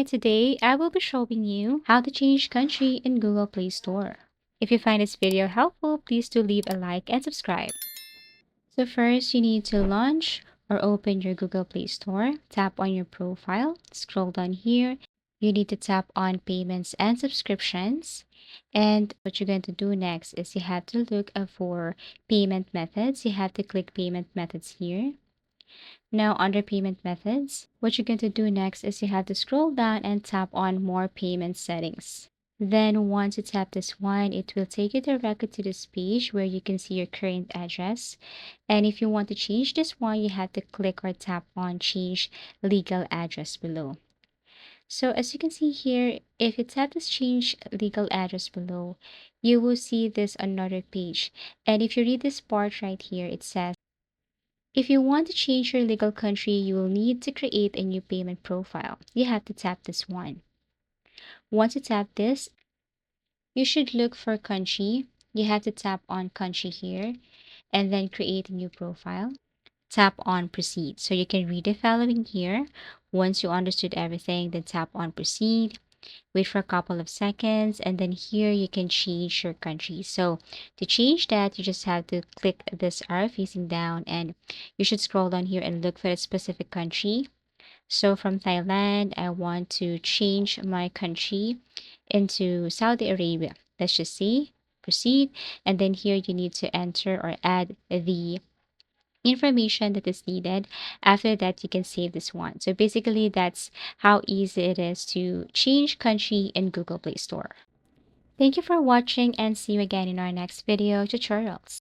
Hi, today I will be showing you how to change country in Google Play Store. If you find this video helpful, please do leave a like and subscribe. So first, you need to launch or open your Google Play Store. Tap on your profile, scroll down here. You need to tap on payments and subscriptions. And what you're going to do next is you have to look for payment methods. You have to click payment methods here. Now, under payment methods, what you're going to do next is you have to scroll down and tap on more payment settings. Then once you tap this one, it will take you directly to this page where you can see your current address. And if you want to change this one, you have to click or tap on change legal address below. So as you can see here, if you tap this change legal address below, you will see this another page. And if you read this part right here, it says, if you want to change your legal country, you will need to create a new payment profile. You have to tap this one. Once you tap this, you should look for country. You have to tap on country here and then create a new profile. Tap on proceed. So you can read the following here. Once you understood everything, then tap on proceed. Wait for a couple of seconds, and then here you can change your country. So to change that, you just have to click this arrow facing down, and you should scroll down here and look for a specific country. So from Thailand, I want to change my country into Saudi Arabia. Let's just see, proceed, and then here you need to enter or add the information that is needed. After that, you can save this one. So basically, that's how easy it is to change country in Google Play Store. Thank you for watching and see you again in our next video tutorials.